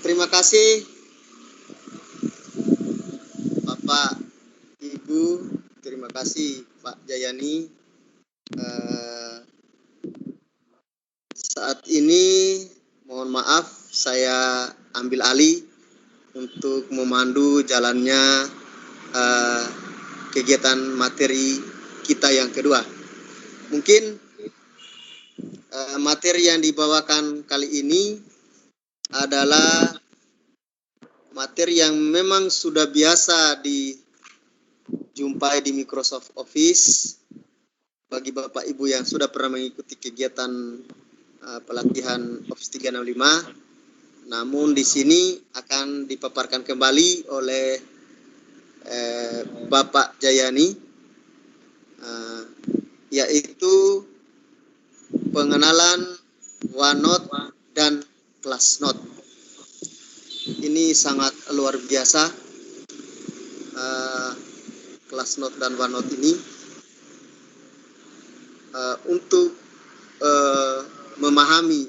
Terima kasih Bapak, Ibu, terima kasih Pak Jayani. Saat ini mohon maaf saya ambil alih untuk memandu jalannya kegiatan materi kita yang kedua. Mungkin materi yang dibawakan kali ini adalah materi yang memang sudah biasa dijumpai di Microsoft Office bagi Bapak Ibu yang sudah pernah mengikuti kegiatan pelatihan Office 365. Namun di sini akan dipaparkan kembali oleh Bapak Jayani, yaitu pengenalan OneNote dan ClassNote. Ini sangat luar biasa, ClassNote dan OneNote ini. Untuk memahami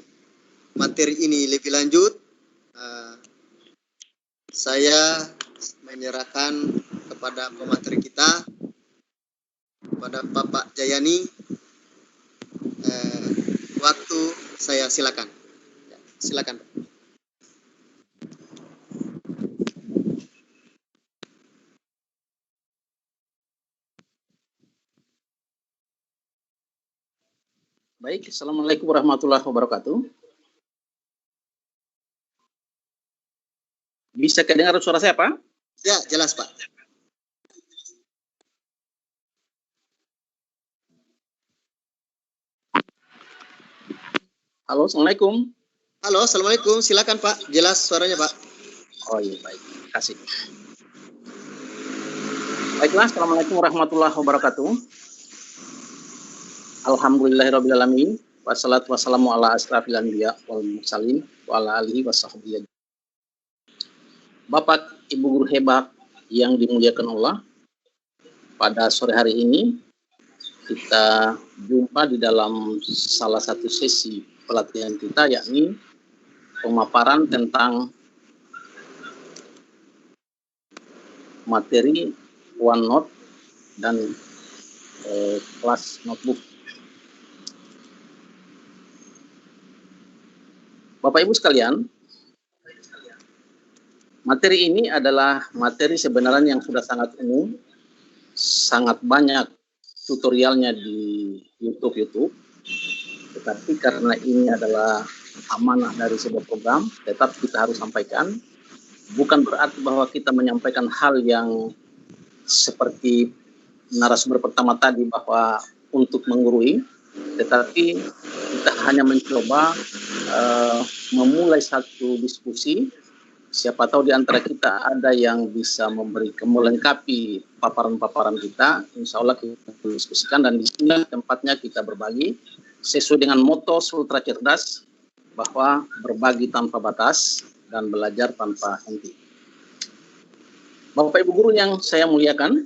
materi ini lebih lanjut, saya menyerahkan kepada pemateri kita, kepada Bapak Jayani. Waktu saya silakan. Silakan. Baik, Assalamualaikum warahmatullahi wabarakatuh. Bisa kedengar suara saya, Pak? Ya, jelas, Pak. Halo, Assalamualaikum. Halo, Assalamualaikum. Silakan, Pak. Jelas suaranya, Pak. Oh iya, baik. Terima kasih. Baiklah, Assalamualaikum warahmatullahi wabarakatuh. Alhamdulillahirrabbilalamin. Wassalatu wassalamu ala asrafil anbiya wal mursalin wa ala alihi wasahbihi. Bapak, Ibu guru hebat yang dimuliakan Allah, pada sore hari ini kita jumpa di dalam salah satu sesi pelatihan kita, yakni pemaparan tentang materi OneNote dan kelas notebook. Bapak Ibu sekalian, materi ini adalah materi sebenarnya yang sudah sangat umum, sangat banyak tutorialnya di YouTube. Tetapi karena ini adalah amanah dari sebuah program, tetap kita harus sampaikan. Bukan berarti bahwa kita menyampaikan hal yang seperti narasumber pertama tadi bahwa untuk menggurui, tetapi kita hanya mencoba memulai satu diskusi. Siapa tahu di antara kita ada yang bisa melengkapi paparan-paparan kita. Insya Allah kita diskusikan, dan di sini tempatnya kita berbagi sesuai dengan moto Sultra Cerdas bahwa berbagi tanpa batas dan belajar tanpa henti. Bapak Ibu guru yang saya muliakan,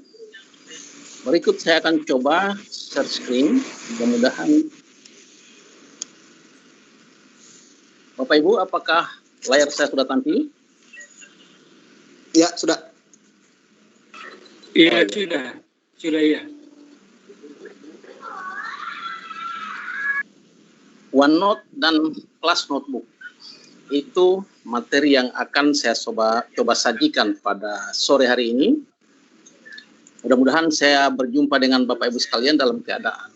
berikut saya akan coba share screen. Mudah-mudahan Bapak Ibu, apakah layar saya sudah tampil? Ya, sudah. Iya, sudah ya. OneNote dan Class Notebook itu materi yang akan saya coba sajikan pada sore hari ini. Mudah-mudahan saya berjumpa dengan Bapak Ibu sekalian dalam keadaan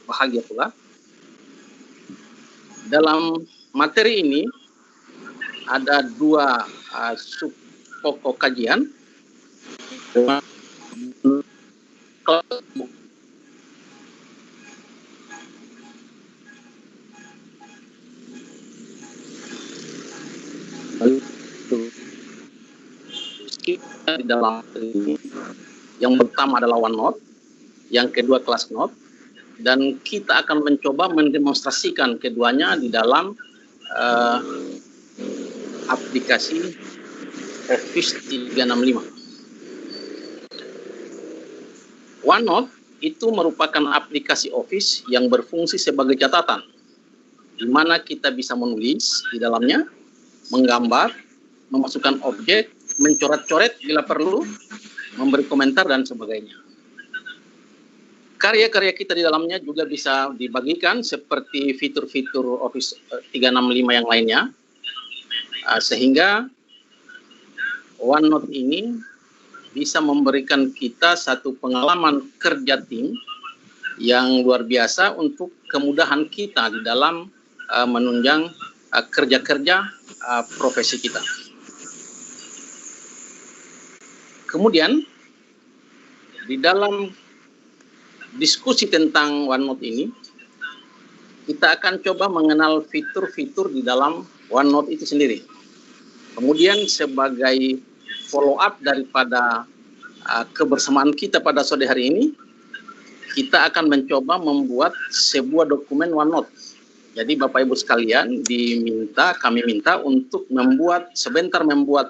bahagia pula. Dalam materi ini ada dua pokok kajian. Di dalam ini, yang pertama adalah OneNote, yang kedua ClassNote, dan kita akan mencoba mendemonstrasikan keduanya di dalam aplikasi Office 365. OneNote itu merupakan aplikasi Office yang berfungsi sebagai catatan, di mana kita bisa menulis di dalamnya, menggambar, memasukkan objek, mencoret-coret bila perlu, memberi komentar dan sebagainya. Karya-karya kita di dalamnya juga bisa dibagikan seperti fitur-fitur Office 365 yang lainnya, sehingga OneNote ini bisa memberikan kita satu pengalaman kerja tim yang luar biasa untuk kemudahan kita di dalam menunjang kerja-kerja profesi kita. Kemudian di dalam diskusi tentang OneNote ini, kita akan coba mengenal fitur-fitur di dalam OneNote itu sendiri. Kemudian sebagai follow up daripada kebersamaan kita pada sore hari ini, kita akan mencoba membuat sebuah dokumen OneNote. Jadi Bapak Ibu sekalian kami minta untuk membuat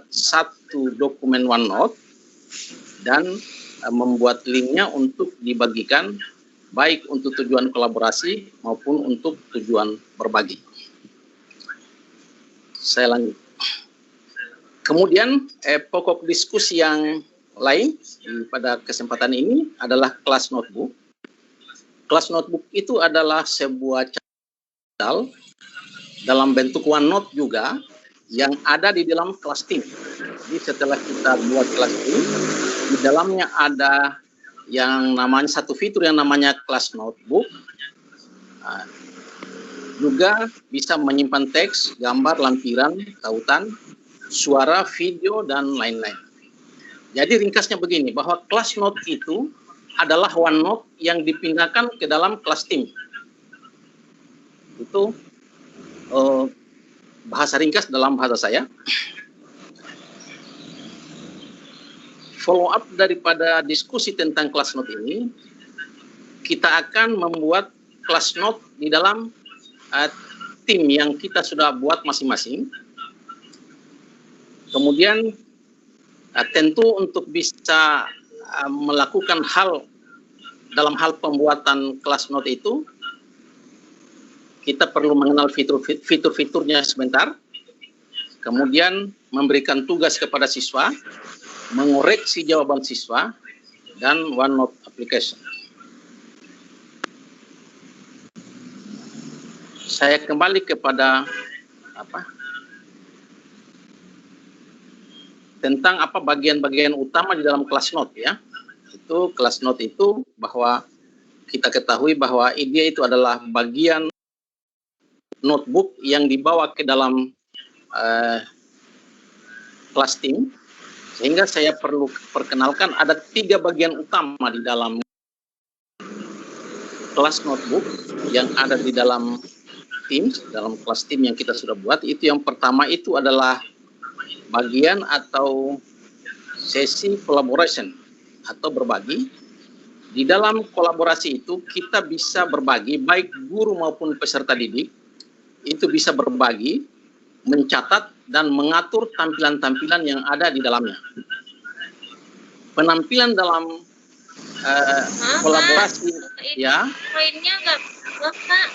satu dokumen OneNote dan membuat linknya untuk dibagikan baik untuk tujuan kolaborasi maupun untuk tujuan berbagi. Saya lanjut. Kemudian pokok diskusi yang lain pada kesempatan ini adalah kelas notebook. Kelas notebook itu adalah sebuah catatan dalam bentuk OneNote juga yang ada di dalam kelas tim. Jadi setelah kita buat kelas tim, di dalamnya ada yang namanya satu fitur yang namanya kelas notebook. Juga bisa menyimpan teks, gambar, lampiran, tautan, suara, video, dan lain-lain. Jadi ringkasnya begini, bahwa kelas note itu adalah OneNote yang dipindahkan ke dalam kelas tim. Itu bahasa ringkas dalam bahasa saya. Follow up daripada diskusi tentang kelas note ini, kita akan membuat kelas note di dalam tim yang kita sudah buat masing-masing. Kemudian tentu untuk bisa melakukan dalam hal pembuatan kelas note itu, kita perlu mengenal fitur-fiturnya sebentar, kemudian memberikan tugas kepada siswa, mengoreksi jawaban siswa, dan OneNote application. Saya kembali kepada tentang bagian-bagian utama di dalam kelas note ya. Itu kelas note itu bahwa kita ketahui bahwa dia itu adalah bagian notebook yang dibawa ke dalam kelas tim, sehingga saya perlu perkenalkan ada 3 bagian utama di dalam kelas notebook yang ada di dalam dalam kelas tim yang kita sudah buat. Itu yang pertama itu adalah bagian atau sesi collaboration atau berbagi. Di dalam kolaborasi itu kita bisa berbagi, baik guru maupun peserta didik itu bisa berbagi, mencatat dan mengatur tampilan-tampilan yang ada di dalamnya. Penampilan dalam kolaborasi ya. Poinnya nggak berubah, Pak.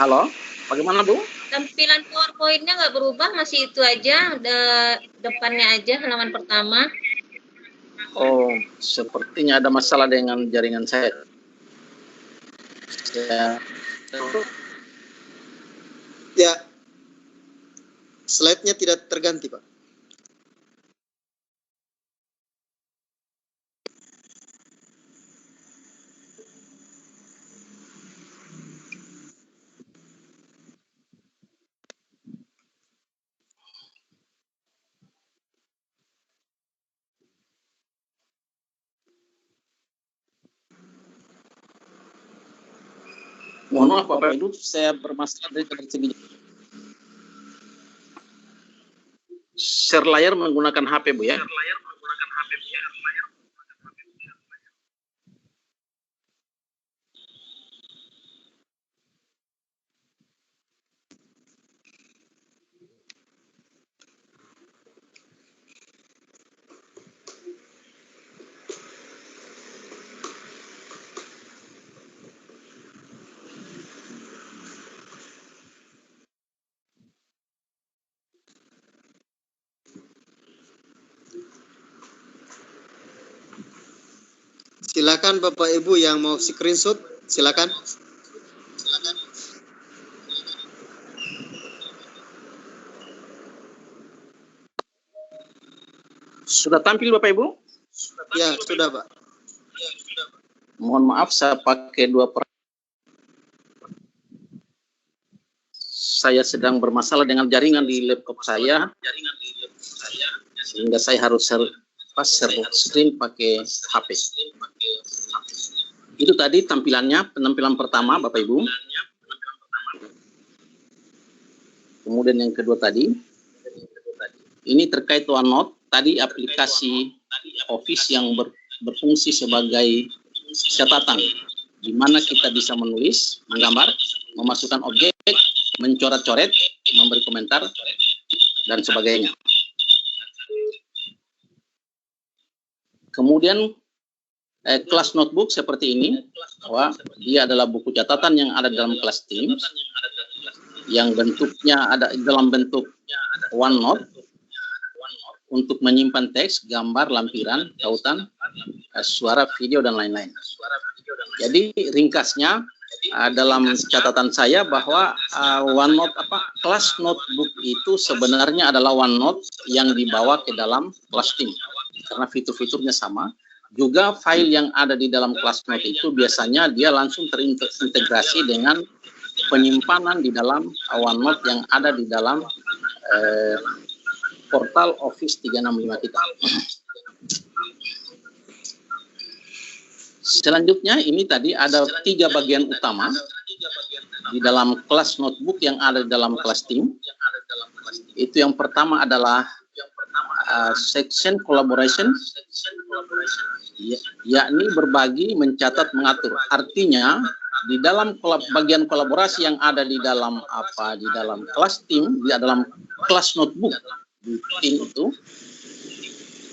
Halo, bagaimana Bu? Tampilan PowerPoint-nya nggak berubah, masih itu aja, depannya aja halaman pertama. Oh, sepertinya ada masalah dengan jaringan saya. Ya, slide-nya tidak terganti, Pak. Mohon maaf Bapak Ibu, saya bermasalah dari segi share layar menggunakan HP Bu ya. Silakan Bapak Ibu yang mau screenshot, silakan. Sudah tampil Bapak Ibu? Ya, sudah Pak. Mohon maaf saya pakai saya sedang bermasalah dengan jaringan di laptop saya, sehingga saya harus share screen pakai HP. Itu tadi penampilan pertama Bapak Ibu. Kemudian yang kedua tadi, ini terkait OneNote, tadi aplikasi Office yang berfungsi sebagai catatan, di mana kita bisa menulis, menggambar, memasukkan objek, mencoret-coret, memberi komentar, dan sebagainya. Kemudian kelas notebook seperti ini, bahwa dia adalah buku catatan yang ada dalam kelas Teams, yang bentuknya ada dalam bentuk OneNote, untuk menyimpan teks, gambar, lampiran, tautan, suara, video, dan lain-lain. Jadi ringkasnya dalam catatan saya bahwa OneNote kelas notebook itu sebenarnya adalah OneNote yang dibawa ke dalam kelas Teams, karena fitur-fiturnya sama. Juga file yang ada di dalam kelas note itu biasanya dia langsung terintegrasi dengan penyimpanan di dalam OneNote yang ada di dalam portal Office 365 kita. Selanjutnya ini tadi ada 3 bagian utama di dalam kelas notebook yang ada di dalam kelas Teams. Itu yang pertama adalah section collaboration, yakni berbagi, mencatat, mengatur. Artinya di dalam bagian kolaborasi yang ada di dalam kelas Teams, di dalam kelas notebook di tim itu,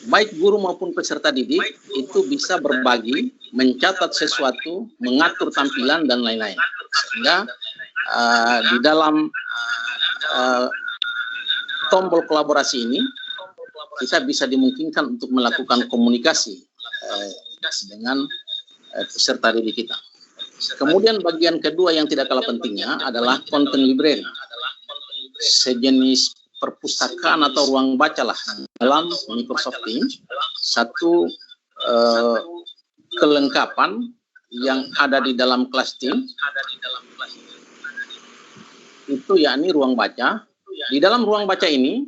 baik guru maupun peserta didik itu bisa berbagi, mencatat sesuatu, mengatur tampilan, dan lain-lain. Sehingga di dalam tombol kolaborasi ini kita bisa dimungkinkan untuk melakukan komunikasi dengan peserta didik kita. Kemudian bagian kedua yang tidak kalah pentingnya adalah content library, sejenis perpustakaan atau ruang baca lah dalam Microsoft Teams, satu kelengkapan yang ada di dalam kelas Teams itu yakni ruang baca. Di dalam ruang baca ini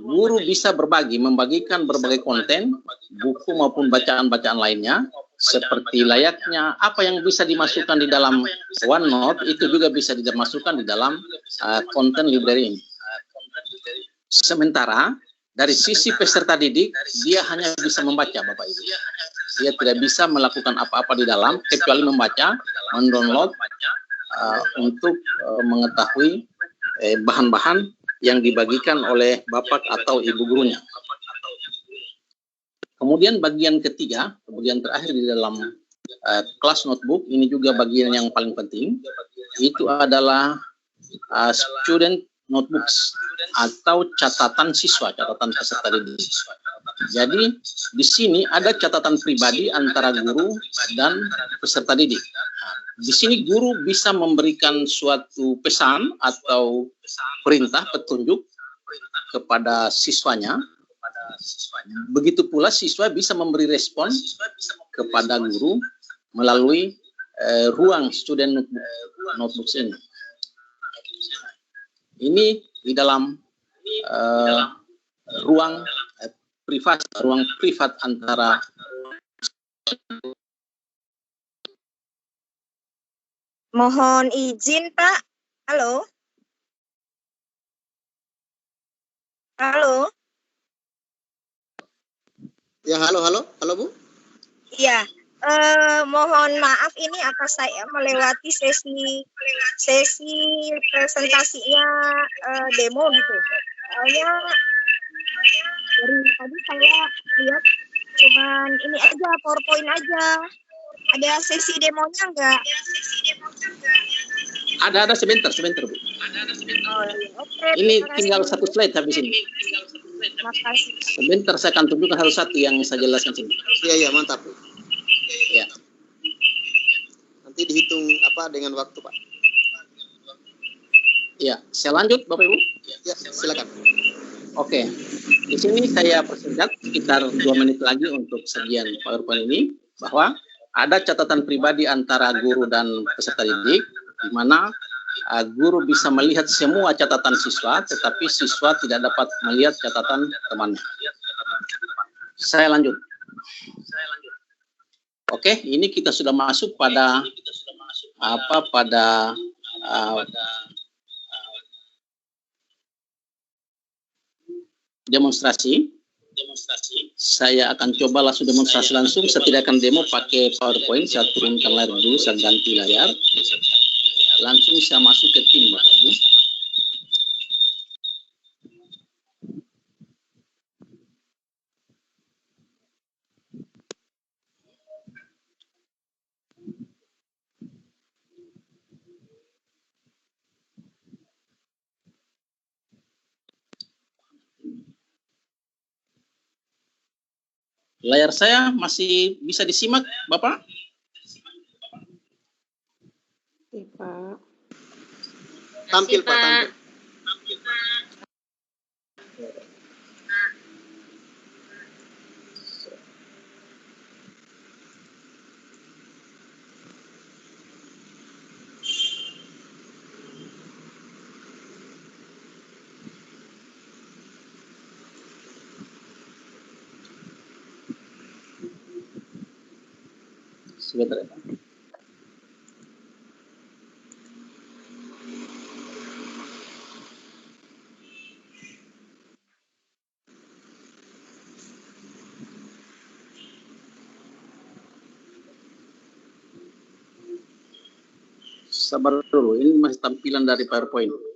guru bisa membagikan berbagai konten, buku maupun bacaan-bacaan lainnya, seperti layaknya apa yang bisa dimasukkan di dalam OneNote itu juga bisa dimasukkan di dalam content library ini. Sementara dari sisi peserta didik, dia hanya bisa membaca, Bapak Ibu. Dia tidak bisa melakukan apa-apa di dalam, kecuali membaca, mendownload untuk mengetahui bahan-bahan yang dibagikan oleh Bapak atau Ibu gurunya. Kemudian bagian ketiga, bagian terakhir di dalam kelas notebook, ini juga bagian yang paling penting, itu adalah student notebooks atau catatan siswa, catatan peserta didik. Jadi di sini ada catatan pribadi antara guru dan peserta didik. Di sini guru bisa memberikan suatu pesan atau perintah, petunjuk kepada siswanya. Begitu pula siswa bisa memberi respon kepada guru melalui ruang student notebooks ini. Ini di dalam ruang privat antara. Mohon izin, Pak. Halo. Halo. Ya, halo Bu. Iya. Mohon maaf ini apa saya melewati sesi presentasinya demo gitu. Soalnya dari tadi saya lihat cuman ini aja PowerPoint aja. Ada sesi demonya enggak? Ada sebentar Bu. Oh, iya. Oke, ini tinggal satu slide habis ini. Makasih. Sebentar saya akan tunjukkan satu yang saya jelaskan sini. Iya, mantap. Ya. Pak dengan waktu, Pak. Ya, saya lanjut Bapak Ibu. Ya, silakan. Oke, di sini saya persingkat sekitar 2 menit lagi untuk sajian PowerPoint ini, bahwa ada catatan pribadi antara guru dan peserta didik, di mana guru bisa melihat semua catatan siswa, tetapi siswa tidak dapat melihat catatan temannya. Saya lanjut. Oke, ini kita sudah masuk pada demonstrasi. Saya akan coba langsung demonstrasi langsung. Saya tidak akan demo pakai PowerPoint. Saya turunkan layar dulu, saya ganti layar. Langsung saya masuk ke tim, Bapak Ibu. Layar saya masih bisa disimak, Bapak? Iya, Pak. Tampil, Masih, Pak, tampil. Sebentar ya, Pak. Sabar dulu, ini masih tampilan dari PowerPoint.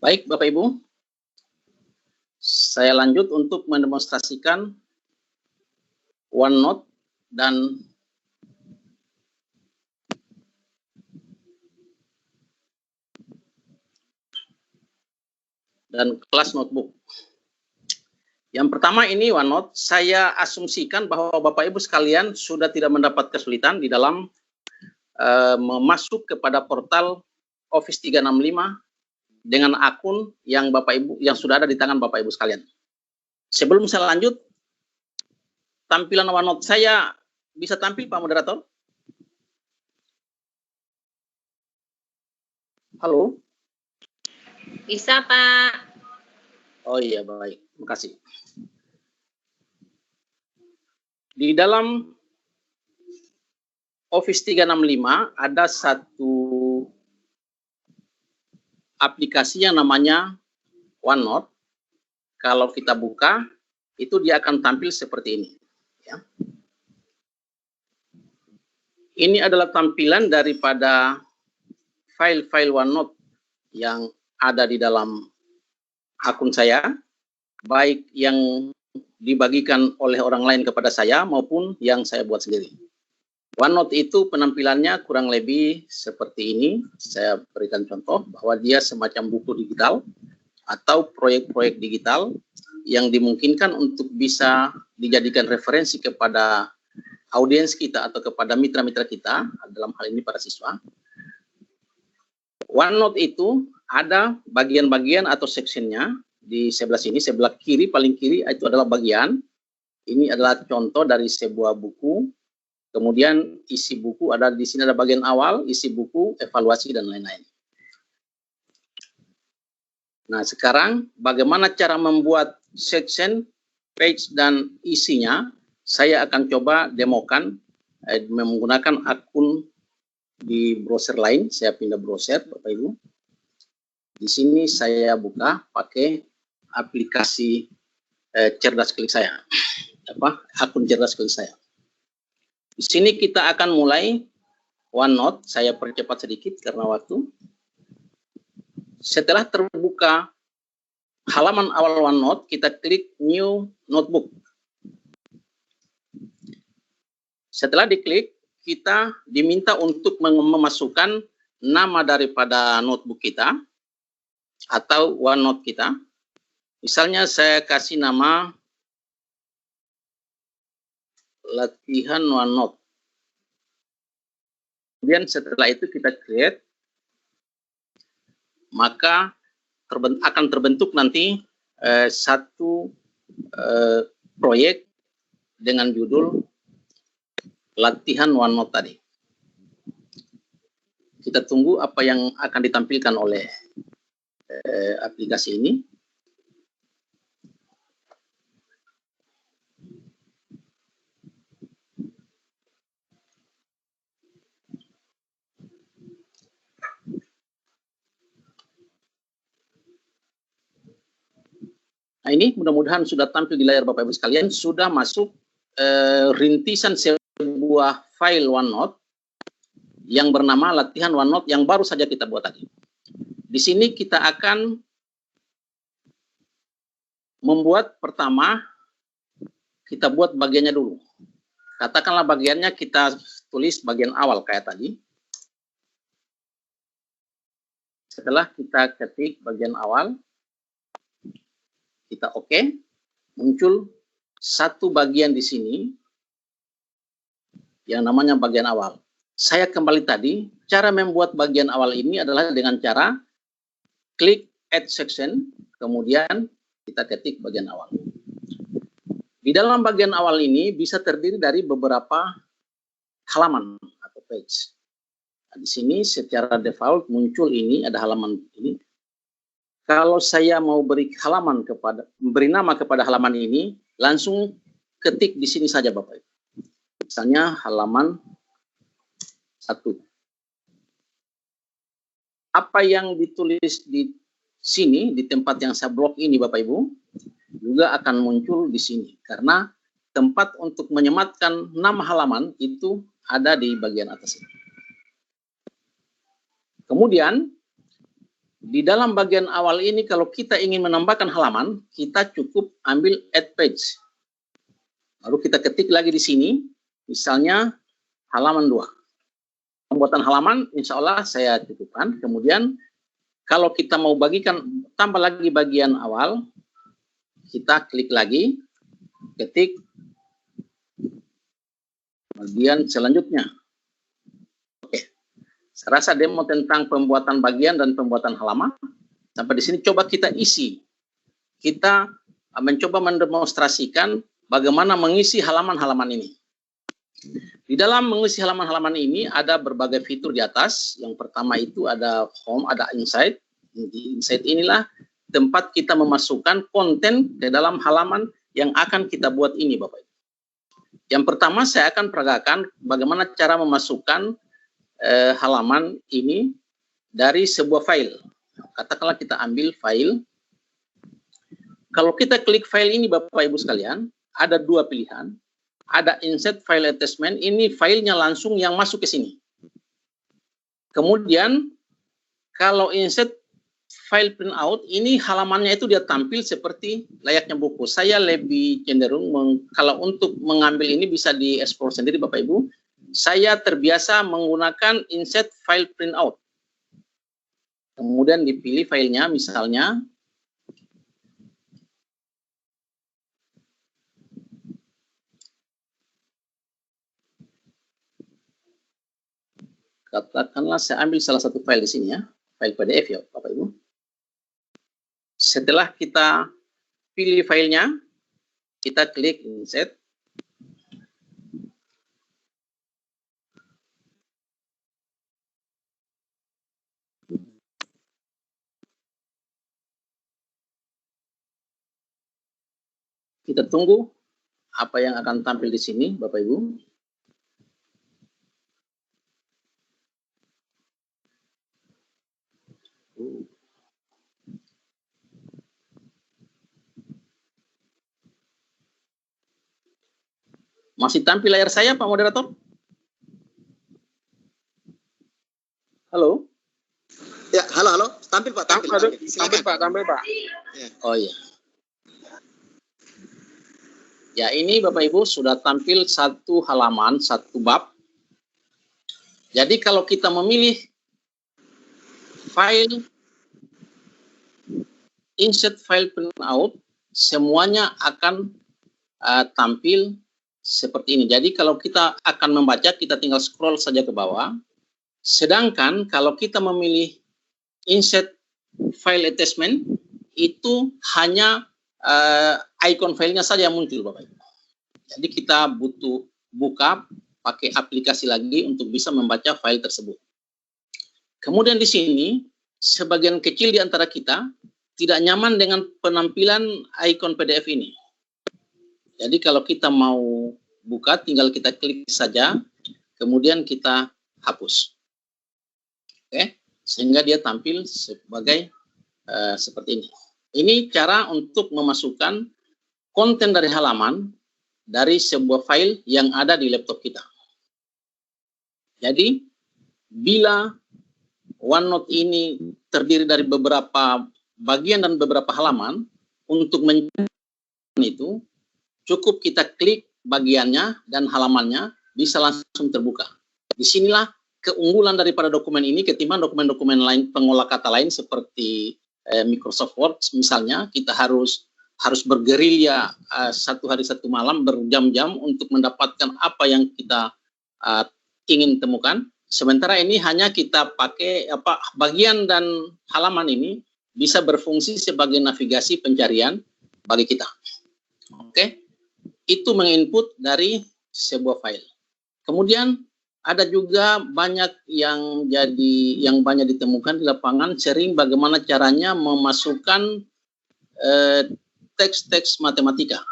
Baik, Bapak Ibu. Saya lanjut untuk mendemonstrasikan OneNote dan kelas notebook. Yang pertama ini OneNote, saya asumsikan bahwa Bapak Ibu sekalian sudah tidak mendapat kesulitan di dalam memasuk kepada portal Office 365 dengan akun yang Bapak Ibu yang sudah ada di tangan Bapak Ibu sekalian. Sebelum saya lanjut, tampilan OneNote saya bisa tampil, Pak Moderator? Halo? Bisa, Pak. Oh iya, baik. Terima kasih. Di dalam Office 365 ada satu aplikasi yang namanya OneNote. Kalau kita buka, itu dia akan tampil seperti ini. Ya. Ini adalah tampilan daripada file-file OneNote yang ada di dalam akun saya, baik yang dibagikan oleh orang lain kepada saya maupun yang saya buat sendiri. OneNote itu penampilannya kurang lebih seperti ini. Saya berikan contoh bahwa dia semacam buku digital atau proyek-proyek digital yang dimungkinkan untuk bisa dijadikan referensi kepada audiens kita atau kepada mitra-mitra kita, dalam hal ini para siswa. OneNote itu ada bagian-bagian atau sectionnya di sebelah sini, sebelah kiri, paling kiri itu adalah bagian. Ini adalah contoh dari sebuah buku. Kemudian isi buku ada di sini, ada bagian awal, isi buku, evaluasi, dan lain-lain. Nah, sekarang bagaimana cara membuat section, page, dan isinya, saya akan coba demokan menggunakan akun di browser lain. Saya pindah browser, Bapak Ibu. Di sini saya buka pakai aplikasi cerdas klik saya, akun cerdas klik saya. Di sini kita akan mulai OneNote. Saya percepat sedikit karena waktu. Setelah terbuka halaman awal OneNote, kita klik New Notebook. Setelah diklik, kita diminta untuk memasukkan nama daripada notebook kita atau OneNote kita. Misalnya saya kasih nama latihan OneNote. Kemudian setelah itu kita create, maka akan terbentuk nanti satu proyek dengan judul latihan OneNote tadi. Kita tunggu apa yang akan ditampilkan oleh aplikasi ini. Nah, ini mudah-mudahan sudah tampil di layar Bapak Ibu sekalian, sudah masuk rintisan sebuah file OneNote yang bernama latihan OneNote yang baru saja kita buat tadi. Di sini kita akan membuat pertama, kita buat bagiannya dulu. Katakanlah bagiannya kita tulis bagian awal kayak tadi. Setelah kita ketik bagian awal, kita oke, muncul satu bagian di sini yang namanya bagian awal. Saya kembali tadi, cara membuat bagian awal ini adalah dengan cara klik Add Section, kemudian kita ketik bagian awal. Di dalam bagian awal ini bisa terdiri dari beberapa halaman atau page. Nah, di sini secara default muncul ini, ada halaman ini. Kalau saya mau beri nama kepada halaman ini, langsung ketik di sini saja Bapak Ibu. Misalnya halaman 1. Apa yang ditulis di sini, di tempat yang saya blok ini Bapak Ibu, juga akan muncul di sini. Karena tempat untuk menyematkan nama halaman itu ada di bagian atas ini. Kemudian, di dalam bagian awal ini kalau kita ingin menambahkan halaman, kita cukup ambil add page. Lalu kita ketik lagi di sini, misalnya halaman 2. Pembuatan halaman insya Allah saya cukupkan. Kemudian kalau kita mau bagikan, tambah lagi bagian awal, kita klik lagi, ketik bagian selanjutnya. Saya rasa demo tentang pembuatan bagian dan pembuatan halaman sampai di sini coba kita isi. Kita mencoba mendemonstrasikan bagaimana mengisi halaman-halaman ini. Di dalam mengisi halaman-halaman ini ada berbagai fitur di atas. Yang pertama itu ada home, ada insight. Di insight inilah tempat kita memasukkan konten ke dalam halaman yang akan kita buat ini, Bapak Ibu. Yang pertama saya akan peragakan bagaimana cara memasukkan halaman ini dari sebuah file. Katakanlah kita ambil file. Kalau kita klik file ini Bapak Ibu sekalian, ada dua pilihan. Ada insert file attachment, ini filenya langsung yang masuk ke sini. Kemudian kalau insert file printout, ini halamannya itu dia tampil seperti layaknya buku. Saya lebih cenderung kalau untuk mengambil ini bisa diekspor sendiri Bapak Ibu. Saya terbiasa menggunakan insert file printout. Kemudian dipilih filenya, misalnya katakanlah saya ambil salah satu file di sini ya, file PDF ya Bapak Ibu. Setelah kita pilih filenya, kita klik insert. Kita tunggu apa yang akan tampil di sini, Bapak Ibu. Masih tampil layar saya, Pak Moderator? Halo? Ya, halo. Tampil Pak, tampil. Tampil Pak. Ya. Oh iya. Ya, ini Bapak Ibu sudah tampil satu halaman, satu bab. Jadi kalau kita memilih file, insert file printout, semuanya akan tampil seperti ini. Jadi kalau kita akan membaca, kita tinggal scroll saja ke bawah. Sedangkan kalau kita memilih insert file attachment, itu hanya icon filenya saja yang muncul, Bapak Ibu. Jadi kita butuh buka pakai aplikasi lagi untuk bisa membaca file tersebut. Kemudian di sini sebagian kecil di antara kita tidak nyaman dengan penampilan icon PDF ini. Jadi kalau kita mau buka, tinggal kita klik saja, kemudian kita hapus. Oke, sehingga dia tampil sebagai seperti ini. Ini cara untuk memasukkan konten dari halaman dari sebuah file yang ada di laptop kita. Jadi, bila OneNote ini terdiri dari beberapa bagian dan beberapa halaman, untuk itu cukup kita klik bagiannya dan halamannya bisa langsung terbuka. Disinilah keunggulan daripada dokumen ini ketimbang dokumen-dokumen lain, pengolah kata lain seperti Microsoft Word misalnya. Kita harus bergerilya satu hari satu malam berjam-jam untuk mendapatkan apa yang kita ingin temukan. Sementara ini hanya kita pakai bagian dan halaman ini bisa berfungsi sebagai navigasi pencarian bagi kita. Oke, itu menginput dari sebuah file. Kemudian ada juga banyak yang banyak ditemukan di lapangan, sering bagaimana caranya memasukkan teks-teks matematika.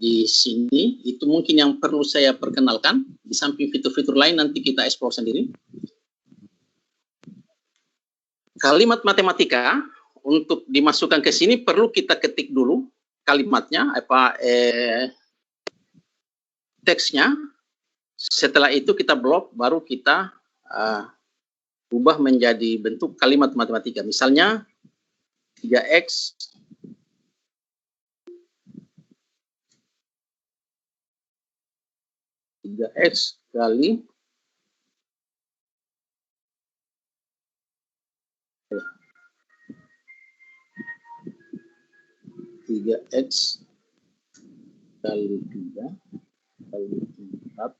Di sini itu mungkin yang perlu saya perkenalkan. Di samping fitur-fitur lain nanti kita eksplor sendiri. Kalimat matematika untuk dimasukkan ke sini perlu kita ketik dulu kalimatnya, teksnya. Setelah itu kita blok, baru kita ubah menjadi bentuk kalimat matematika. Misalnya 3x kali 3x kali 3 kali 4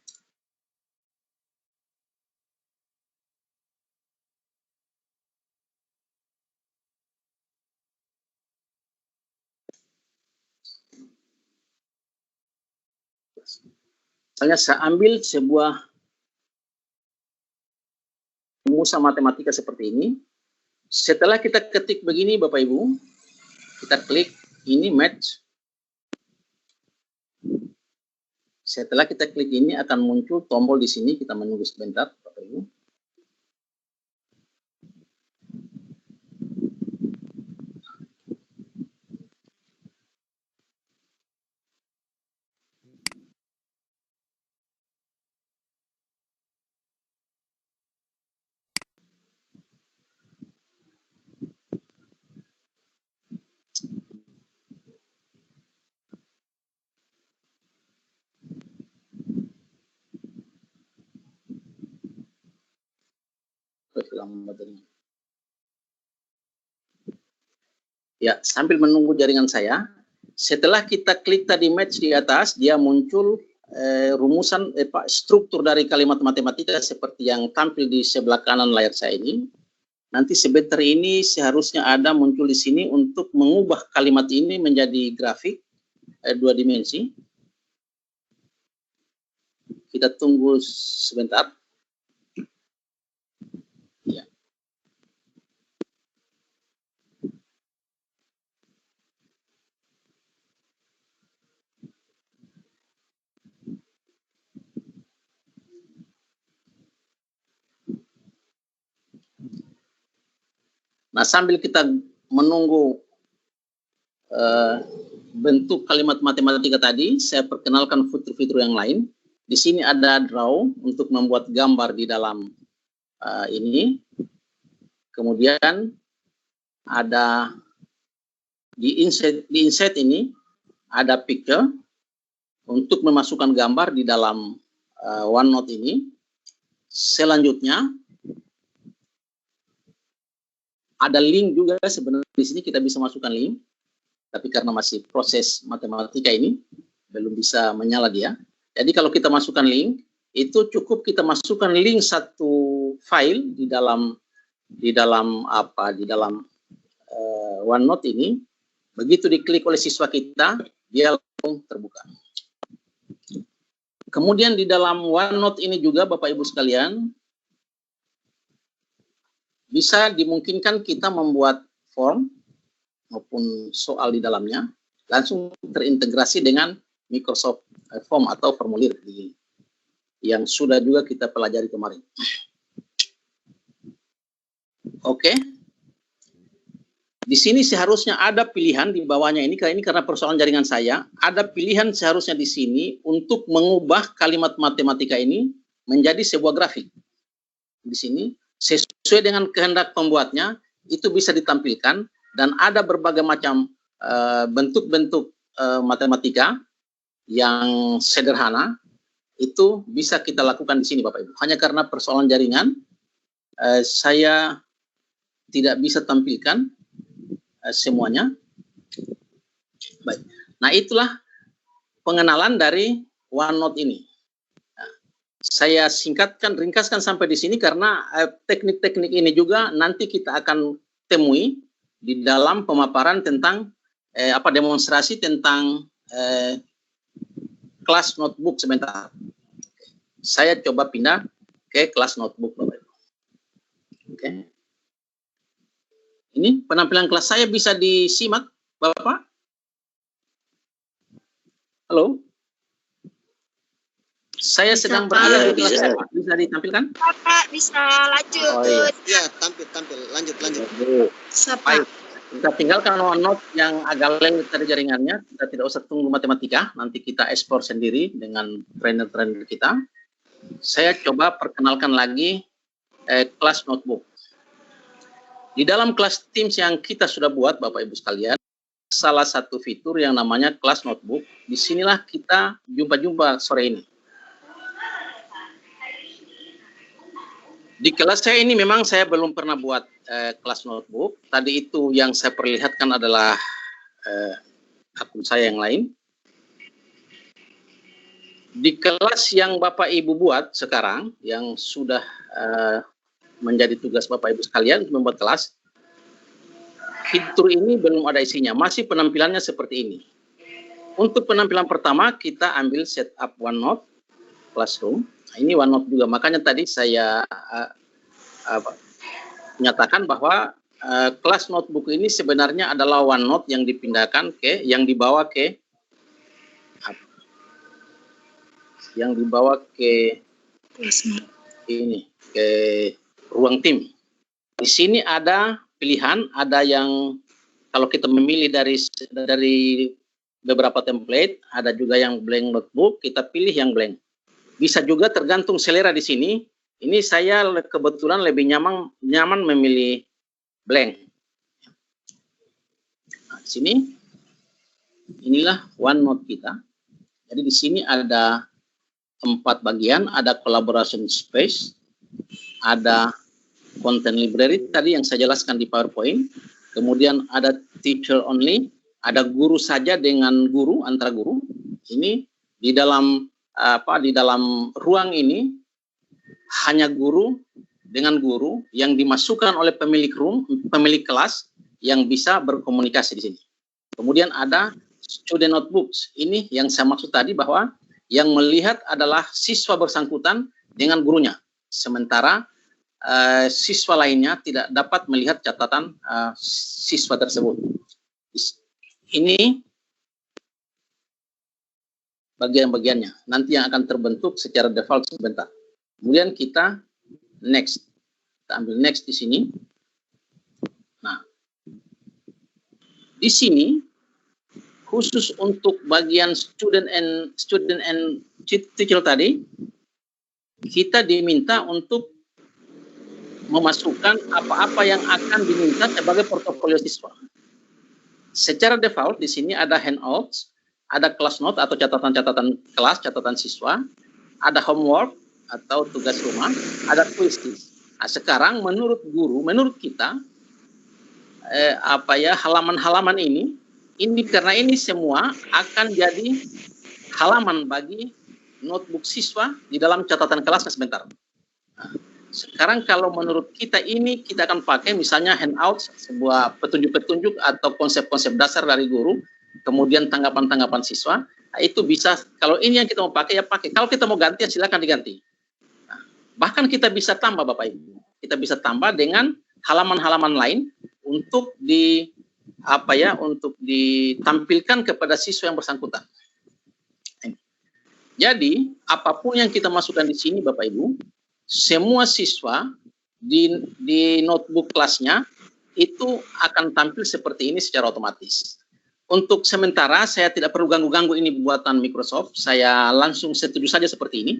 Misalnya saya ambil sebuah rumusan matematika seperti ini. Setelah kita ketik begini Bapak Ibu, kita klik ini match. Setelah kita klik ini akan muncul tombol di sini, kita menunggu sebentar Bapak Ibu. Ya, sambil menunggu jaringan saya, setelah kita klik tadi match di atas, dia muncul rumusan struktur dari kalimat matematika seperti yang tampil di sebelah kanan layar saya ini. Nanti sebentar ini seharusnya ada muncul di sini untuk mengubah kalimat ini menjadi grafik 2 dimensi. Kita tunggu sebentar. Ya. Nah, sambil kita menunggu bentuk kalimat matematika tadi, saya perkenalkan fitur-fitur yang lain. Di sini ada draw untuk membuat gambar di dalam ini. Kemudian ada di insert ini ada picture untuk memasukkan gambar di dalam OneNote ini. Selanjutnya ada link juga, sebenarnya di sini kita bisa masukkan link, tapi karena masih proses matematika ini belum bisa menyala dia. Jadi kalau kita masukkan link, itu cukup kita masukkan link satu file di dalam OneNote ini. Begitu diklik oleh siswa kita, dia langsung terbuka. Kemudian di dalam OneNote ini juga Bapak Ibu sekalian, bisa dimungkinkan kita membuat form maupun soal di dalamnya, langsung terintegrasi dengan Microsoft Form atau formulir yang sudah juga kita pelajari kemarin. Oke. Di sini seharusnya ada pilihan di bawahnya ini karena persoalan jaringan saya, ada pilihan seharusnya di sini untuk mengubah kalimat matematika ini menjadi sebuah grafik. Di sini sesuai dengan kehendak pembuatnya itu bisa ditampilkan dan ada berbagai macam bentuk-bentuk matematika yang sederhana itu bisa kita lakukan di sini Bapak Ibu. Hanya karena persoalan jaringan saya tidak bisa tampilkan semuanya. Baik. Nah, itulah pengenalan dari OneNote ini. Nah, saya ringkaskan sampai di sini karena teknik-teknik ini juga nanti kita akan temui di dalam pemaparan tentang demonstrasi tentang kelas notebook sebentar. Saya coba pindah ke kelas notebook Bapak Ibu. Oke. Ini penampilan kelas saya bisa disimak, Bapak? Halo? Saya sedang berada di kelas saya, Pak. Bisa ditampilkan? Bapak bisa lanjut. Oh, iya. Ya, tampil. Lanjut. Baik. Kita tinggalkan OneNote yang agak lengket dari jaringannya. Kita tidak usah tunggu matematika. Nanti kita ekspor sendiri dengan trainer-trainer kita. Saya coba perkenalkan lagi kelas notebook. Di dalam kelas Teams yang kita sudah buat, Bapak Ibu sekalian, salah satu fitur yang namanya kelas notebook. Disinilah kita jumpa sore ini. Di kelas saya ini memang saya belum pernah buat kelas notebook. Tadi itu yang saya perlihatkan adalah akun saya yang lain. Di kelas yang Bapak Ibu buat sekarang, yang sudah menjadi tugas Bapak Ibu sekalian membuat kelas, fitur ini belum ada isinya, masih penampilannya seperti ini. Untuk penampilan pertama kita ambil setup OneNote Classroom. Nah, ini OneNote juga, makanya tadi saya menyatakan bahwa kelas notebook ini sebenarnya adalah OneNote yang dipindahkan dibawa ke ruang tim. Di sini ada pilihan, ada yang kalau kita memilih dari beberapa template, ada juga yang blank notebook, kita pilih yang blank. Bisa juga tergantung selera di sini. Ini saya kebetulan lebih nyaman memilih blank. Nah, di sini inilah OneNote kita. Jadi di sini ada 4 bagian, ada collaboration space, ada content library tadi yang saya jelaskan di PowerPoint, kemudian ada teacher only, ada guru saja dengan guru, antara guru. Ini di dalam ruang ini hanya guru dengan guru yang dimasukkan oleh pemilik kelas yang bisa berkomunikasi di sini. Kemudian ada student notebooks. Ini yang saya maksud tadi bahwa yang melihat adalah siswa bersangkutan dengan gurunya. Sementara siswa lainnya tidak dapat melihat catatan siswa tersebut. Ini bagian-bagiannya. Nanti yang akan terbentuk secara default sebentar. Kemudian kita next. Kita ambil next di sini. Nah, di sini khusus untuk bagian student and teacher tadi, kita diminta untuk memasukkan apa-apa yang akan diminta sebagai portofolio siswa. Secara default di sini ada handouts, ada class note atau catatan-catatan kelas, catatan siswa, ada homework atau tugas rumah, ada quizzes. Nah, sekarang menurut guru, menurut kita halaman-halaman ini karena ini semua akan jadi halaman bagi notebook siswa di dalam catatan kelasnya sebentar. Nah, sekarang kalau menurut kita ini kita akan pakai misalnya handouts, sebuah petunjuk-petunjuk atau konsep-konsep dasar dari guru, kemudian tanggapan-tanggapan siswa. Nah, itu bisa, kalau ini yang kita mau pakai ya pakai. Kalau kita mau ganti ya silakan diganti. Nah, bahkan kita bisa tambah Bapak Ibu. Kita bisa tambah dengan halaman-halaman lain untuk untuk ditampilkan kepada siswa yang bersangkutan. Jadi, apapun yang kita masukkan di sini Bapak Ibu, semua siswa di notebook kelasnya itu akan tampil seperti ini secara otomatis. Untuk sementara saya tidak perlu ganggu-ganggu ini buatan Microsoft, saya langsung setuju saja seperti ini.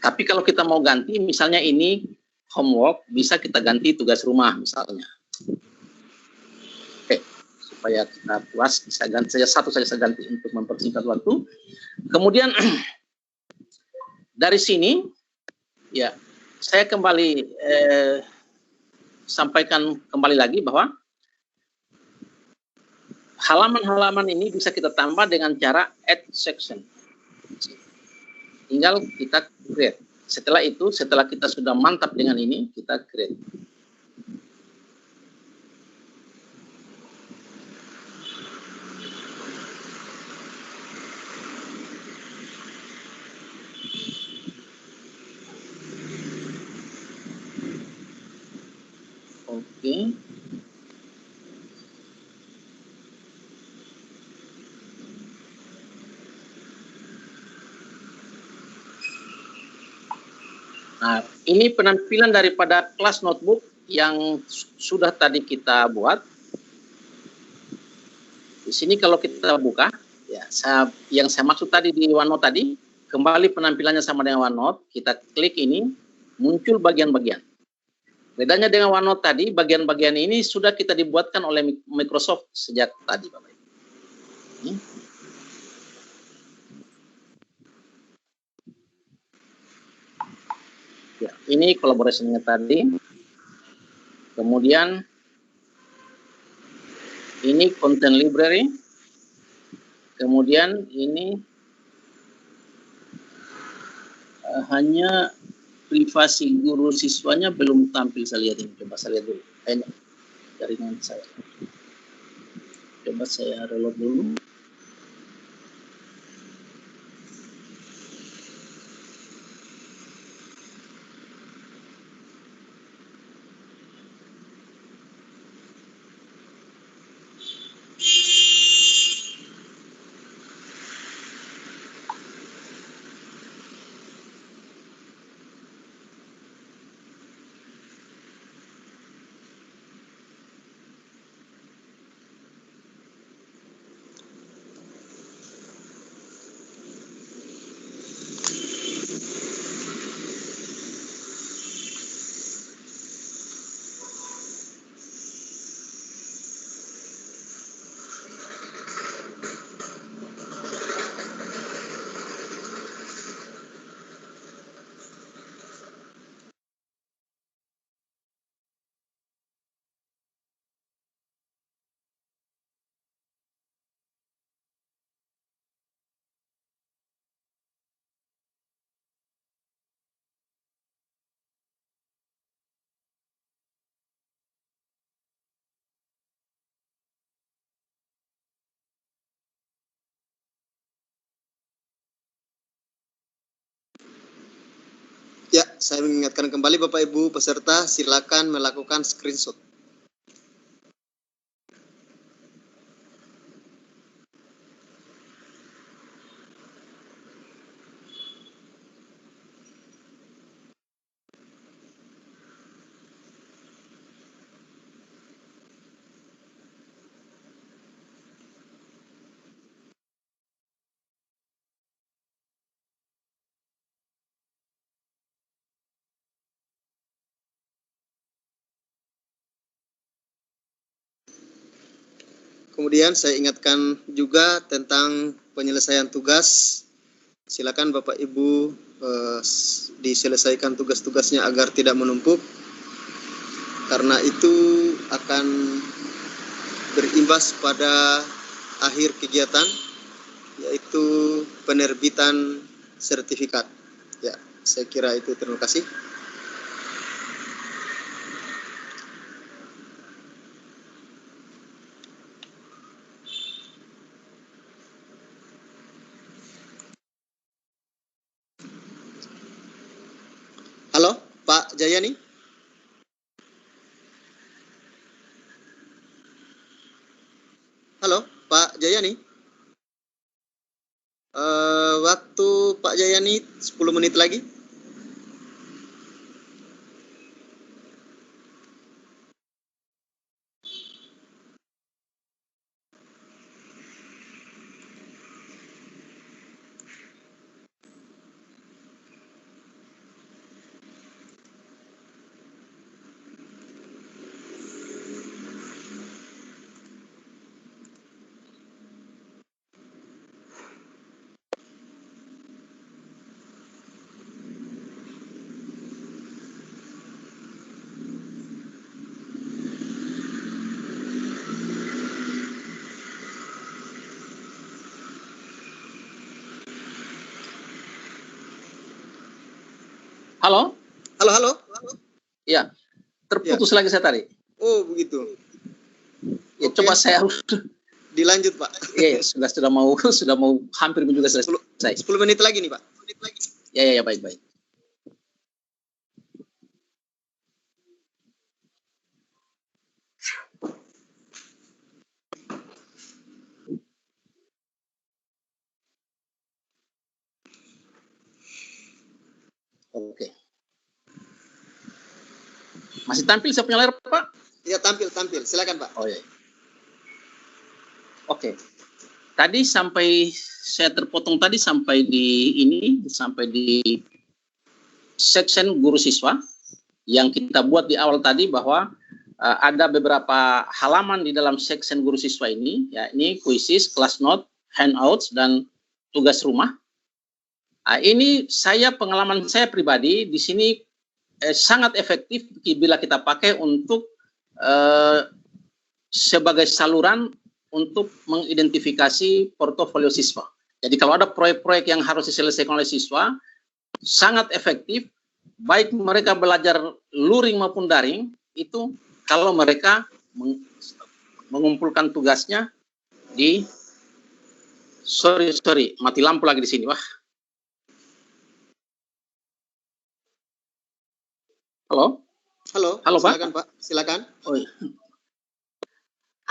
Tapi kalau kita mau ganti, misalnya ini homework, bisa kita ganti tugas rumah misalnya. Oke, supaya kita puas, saya ganti saja satu saja, saya ganti untuk mempersingkat waktu. Kemudian dari sini, ya, saya kembali sampaikan kembali lagi bahwa halaman-halaman ini bisa kita tambah dengan cara add section. Tinggal kita create. Setelah itu, setelah kita sudah mantap dengan ini, kita create. Oke. Nah, ini penampilan daripada kelas notebook yang sudah tadi kita buat. Di sini kalau kita buka, ya, yang saya maksud tadi di OneNote tadi, kembali penampilannya sama dengan OneNote, kita klik ini, muncul bagian-bagian. Bedanya dengan OneNote tadi, bagian-bagian ini sudah kita dibuatkan oleh Microsoft sejak tadi, Bapak Ibu. Ini. Ya, ini collaboration-nya tadi. Kemudian ini content library. Kemudian ini hanya privasi guru siswanya belum tampil, saya lihat ini. Coba saya lihat dulu. Ini jaringan saya. Coba saya reload dulu. Ya, saya mengingatkan kembali Bapak Ibu peserta, silakan melakukan screenshot. Kemudian saya ingatkan juga tentang penyelesaian tugas. Silakan Bapak Ibu diselesaikan tugas-tugasnya agar tidak menumpuk. Karena itu akan berimbas pada akhir kegiatan, yaitu penerbitan sertifikat. Ya, saya kira itu. Terima kasih. Halo, Pak Jayani. Halo, Pak Jayani. Waktu Pak Jayani 10 menit lagi. Halo? Halo, halo. Ya, terputus lagi saya tadi. Oh, begitu. Ya, Oke. coba saya harus Dilanjut, Pak. ya, sudah mau hampir juga selesai. 10 menit lagi nih, Pak. Ya, baik. Oke. Masih tampil saya punya layar, Pak? Ya, tampil. Silakan, Pak. Oh ya. Oke. Tadi saya terpotong tadi sampai di section guru siswa yang kita buat di awal tadi, bahwa ada beberapa halaman di dalam section guru siswa ini, ya, ini quizzes, class note, handouts, dan tugas rumah. Ini pengalaman saya pribadi di sini sangat efektif bila kita pakai untuk sebagai saluran untuk mengidentifikasi portofolio siswa. Jadi kalau ada proyek-proyek yang harus diselesaikan oleh siswa, sangat efektif, baik mereka belajar luring maupun daring, itu kalau mereka mengumpulkan tugasnya di sorry, mati lampu lagi di sini, wah. Halo, Halo, Pak. Silakan, Pak. Silakan. Oh, iya.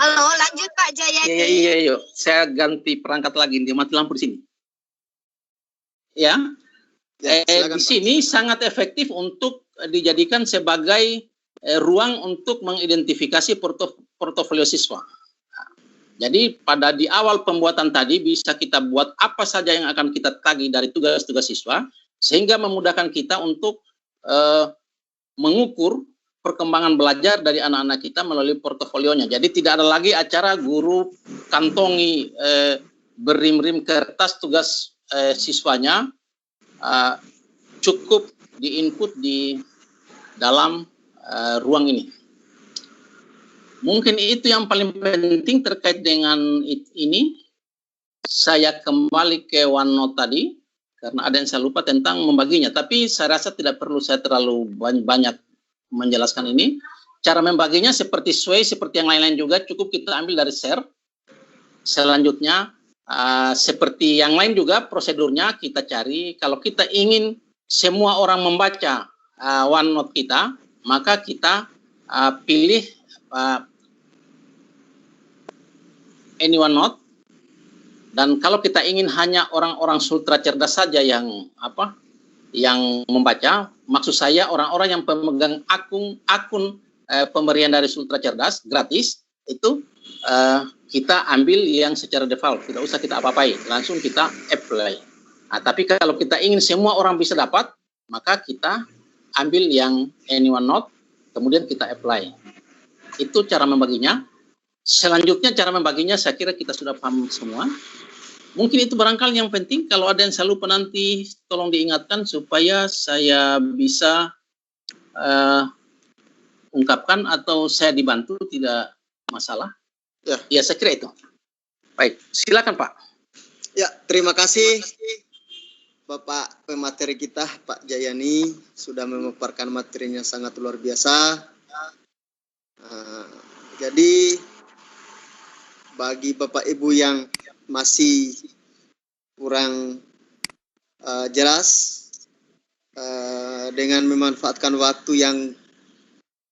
Halo, lanjut Pak Jayani. Iya. Saya ganti perangkat lagi, dia mati lampu di sini. Ya, Silakan, di Pak. sini sangat efektif untuk dijadikan sebagai ruang untuk mengidentifikasi portofolio siswa. Jadi pada di awal pembuatan tadi bisa kita buat apa saja yang akan kita tagih dari tugas-tugas siswa, sehingga memudahkan kita untuk mengukur perkembangan belajar dari anak-anak kita melalui portofolionya. Jadi tidak ada lagi acara guru kantongi berim-rim kertas tugas siswanya, cukup di-input di dalam ruang ini. Mungkin itu yang paling penting terkait dengan ini. Saya kembali ke OneNote tadi, karena ada yang saya lupa tentang membaginya. Tapi saya rasa tidak perlu saya terlalu banyak menjelaskan ini. Cara membaginya seperti Sway, seperti yang lain-lain juga, cukup kita ambil dari share. Selanjutnya, seperti yang lain juga, prosedurnya kita cari. Kalau kita ingin semua orang membaca OneNote kita, maka kita pilih any OneNote. Dan kalau kita ingin hanya orang-orang sultra cerdas saja yang membaca, maksud saya orang-orang yang pemegang akun pemberian dari Sultra Cerdas gratis, itu kita ambil yang secara default, tidak usah kita apa-apain, langsung kita apply. Nah, tapi kalau kita ingin semua orang bisa dapat, maka kita ambil yang any OneNote, kemudian kita apply. Itu cara membaginya. Selanjutnya cara membaginya saya kira kita sudah paham semua. Mungkin itu barangkali yang penting. Kalau ada yang saya lupa nanti tolong diingatkan supaya saya bisa ungkapkan atau saya dibantu, tidak masalah. Ya, saya kira itu. Baik, silakan Pak. Ya, terima kasih Bapak pemateri kita, Pak Jayani, sudah memaparkan materinya sangat luar biasa. Jadi, bagi Bapak Ibu yang masih kurang jelas, dengan memanfaatkan waktu yang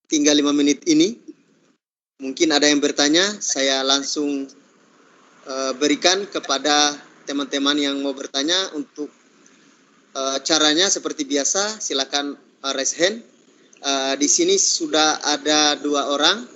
tinggal 5 menit ini, mungkin ada yang bertanya, saya langsung berikan kepada teman-teman yang mau bertanya. Untuk caranya seperti biasa, silakan raise hand. Di sini sudah ada 2 orang